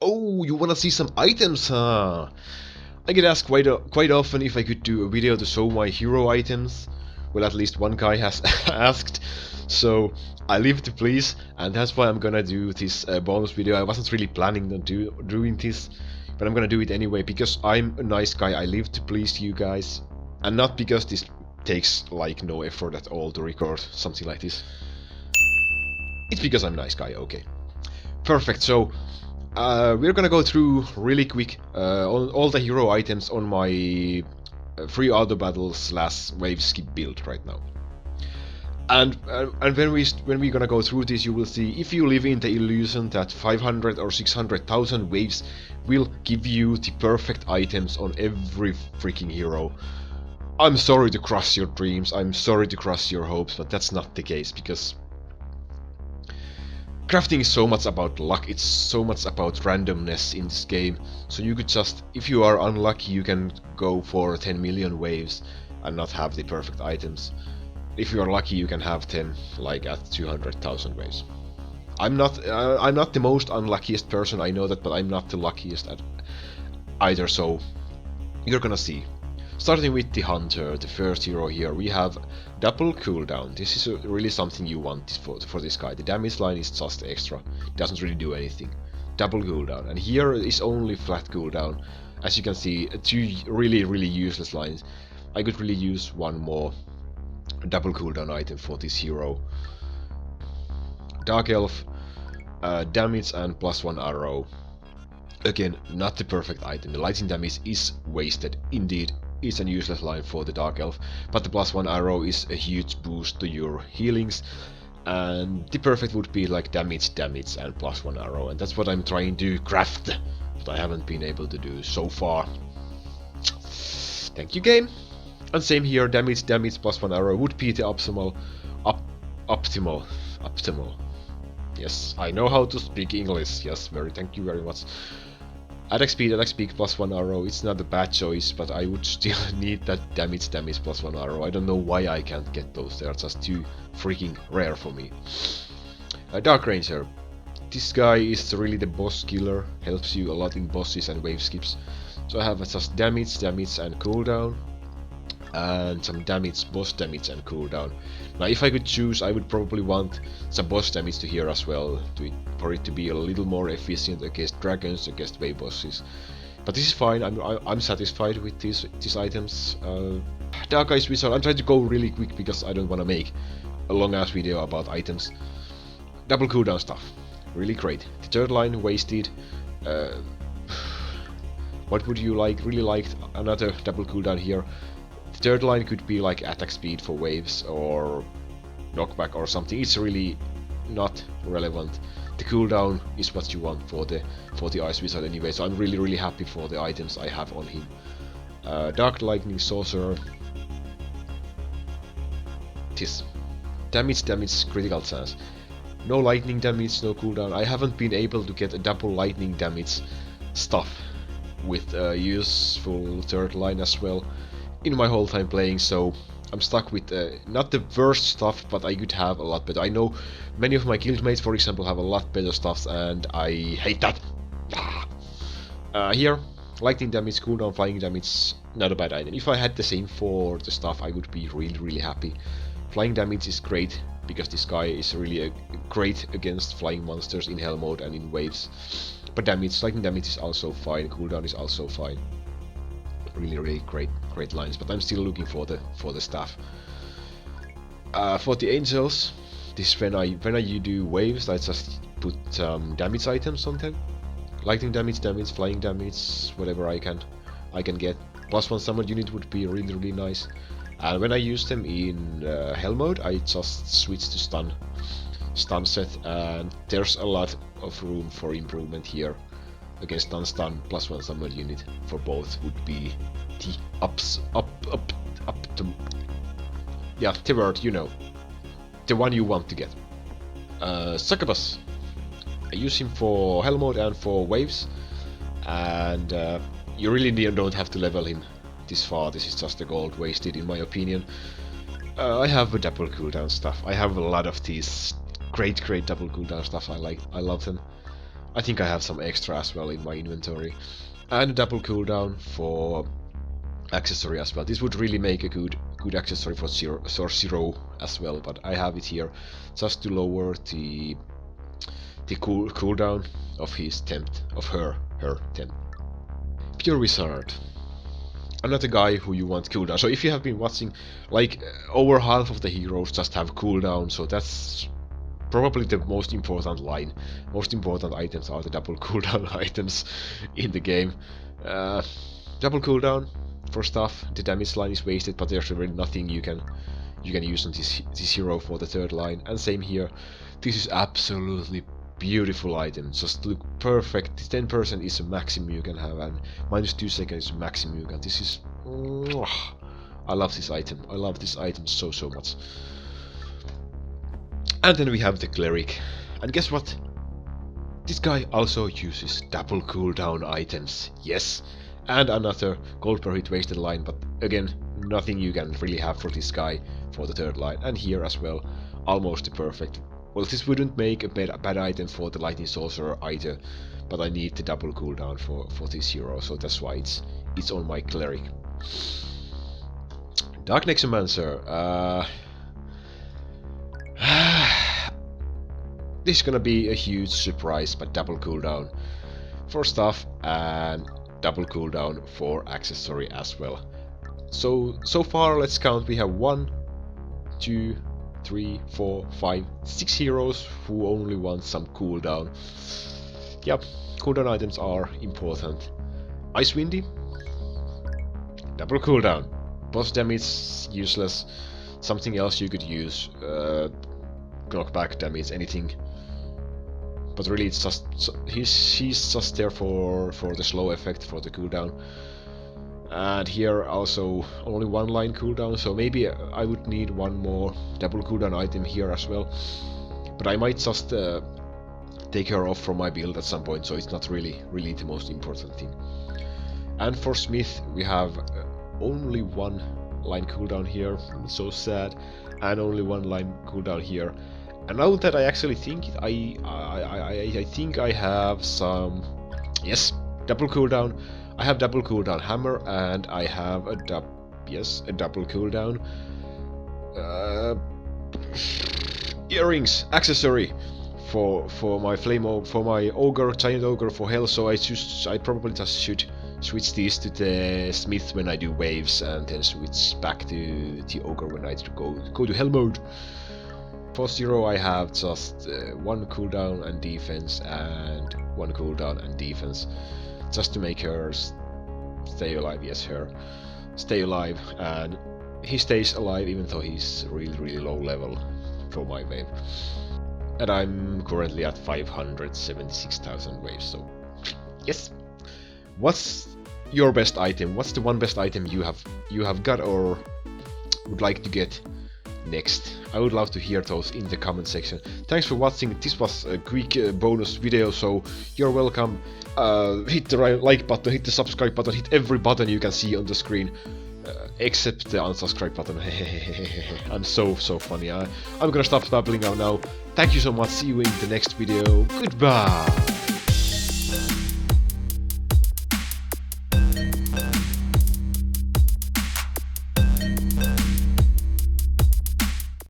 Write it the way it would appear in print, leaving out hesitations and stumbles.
Oh, you wanna see some items, huh? I get asked quite often if I could do a video to show my hero items. Well, at least one guy has asked, so I leave it to please, and that's why I'm gonna do this bonus video. I wasn't really planning on doing this, but I'm gonna do it anyway because I'm a nice guy. I live to please you guys, and not because this takes like no effort at all to record something like this. It's because I'm a nice guy. Okay, perfect. So we're gonna go through really quick all the hero items on my free auto battle / wave skip build right now. And when we're gonna go through this, you will see if you live in the illusion that 500 or 600,000 waves will give you the perfect items on every freaking hero. I'm sorry to crush your dreams, I'm sorry to crush your hopes, but that's not the case, because crafting is so much about luck, it's so much about randomness in this game. So you could just, if you are unlucky, you can go for 10 million waves and not have the perfect items. If you are lucky, you can have them like at 200,000 waves. I'm not the most unluckiest person, I know that, but I'm not the luckiest at either, so you're gonna see. Starting with the Hunter, the first hero here, we have double cooldown. This is really something you want for this guy. The damage line is just extra, it doesn't really do anything. Double cooldown, and here is only flat cooldown. As you can see, two really useless lines. I could really use one more double cooldown item for this hero. Dark Elf, damage and +1 arrow. Again, not the perfect item. The lightning damage is wasted, indeed. It's a useless line for the Dark Elf, but the +1 arrow is a huge boost to your healings, and the perfect would be like damage and +1 arrow, and that's what I'm trying to craft, but I haven't been able to do so far. Thank you, game. And same here, damage +1 arrow would be the optimal. Yes, I know how to speak English. Yes, thank you very much. Attack speed +1 arrow, it's not a bad choice, but I would still need that damage +1 arrow. I don't know why I can't get those, they are just too freaking rare for me. Dark Ranger. This guy is really the boss killer, helps you a lot in bosses and wave skips. So I have just damage and cooldown, and some boss damage and cooldown. Now if I could choose, I would probably want some boss damage to here as well, for it to be a little more efficient against dragons, against wave bosses. But this is fine, I'm satisfied with these items. Dark Eyes Wizard, I'm trying to go really quick because I don't want to make a long ass video about items. Double cooldown stuff, really great. The third line wasted. What would you like? Really liked another double cooldown here. Third line could be like attack speed for waves or knockback or something. It's really not relevant. The cooldown is what you want for the Ice Wizard anyway, so I'm really happy for the items I have on him. Dark Lightning Sorcerer. This damage critical chance. No lightning damage, no cooldown. I haven't been able to get a double lightning damage stuff with useful third line as well in my whole time playing, so I'm stuck with not the worst stuff, but I could have a lot better. I know many of my guildmates, for example, have a lot better stuff, and I hate that. Here, lightning damage, cooldown, flying damage, not a bad item. If I had the same for the stuff, I would be really happy. Flying damage is great, because this guy is really great against flying monsters in hell mode and in waves. But lightning damage is also fine, cooldown is also fine. Really great lines, but I'm still looking for the staff. For the angels, this when I do waves, I just put damage items on them. Lightning damage, flying damage, whatever I can get. +1 summoned unit would be really nice. And when I use them in hell mode, I just switch to stun set, and there's a lot of room for improvement here. Against stun +1 summoned unit for both would be the yeah, the word, you know, the one you want to get. Succubus, I use him for hell mode and for waves, and you really don't have to level him this far. This is just a gold wasted, in my opinion. I have a double cooldown stuff. I have a lot of these great double cooldown stuff. I love them. I think I have some extra as well in my inventory. And a double cooldown for accessory as well. This would really make a good accessory for Zero as well, but I have it here just to lower the cooldown of his tempt, of her tempt. Pure Wizard. Another guy who you want cooldown. So if you have been watching, like over half of the heroes just have cooldown, so that's probably the most important line. Most important items are the double cooldown items in the game. Double cooldown for stuff. The damage line is wasted, but there's really nothing you can use on this hero for the third line. And same here. This is absolutely beautiful item. Just look perfect. 10% is a maximum you can have, and minus 2 seconds is a maximum you can. This is. I love this item. I love this item so much. And then we have the Cleric. And guess what? This guy also uses double cooldown items. Yes. And another gold per hit wasted line, but again, nothing you can really have for this guy for the third line. And here as well, almost the perfect. Well, this wouldn't make a bad item for the Lightning Sorcerer either, but I need the double cooldown for this hero, so that's why it's on my Cleric. Dark Necromancer. This is gonna be a huge surprise, but double cooldown for stuff and double cooldown for accessory as well. So far, let's count. We have 1, 2, 3, 4, 5, 6 heroes who only want some cooldown. Yep, cooldown items are important. Ice Windy, double cooldown. Boss damage useless. Something else you could use. Knockback damage, anything. But really, it's just she's just there for the slow effect, for the cooldown. And here also only 1 line cooldown, so maybe I would need 1 more double cooldown item here as well. But I might just take her off from my build at some point, so it's not really the most important thing. And for Smith, we have only 1 line cooldown here, so sad, and only 1 line cooldown here. And now that I actually think it, I think I have some, yes, double cooldown. I have double cooldown hammer, and I have a double cooldown earrings accessory for my ogre, giant ogre for hell. So I probably just should switch these to the smith when I do waves, and then switch back to the ogre when I go to hell mode. For Zero, I have just 1 cooldown and defense, and 1 cooldown and defense, just to make her stay alive. Yes, her stay alive, and he stays alive even though he's really low level for my wave. And I'm currently at 576,000 waves, so yes. What's your best item? What's the one best item you have got or would like to get next? I would love to hear those in the comment section. Thanks for watching. This was a quick bonus video, so you're welcome. Hit the like button, hit the subscribe button, hit every button you can see on the screen, except the unsubscribe button. I'm so funny. I'm gonna stop babbling now. Thank you so much. See you in the next video. Goodbye.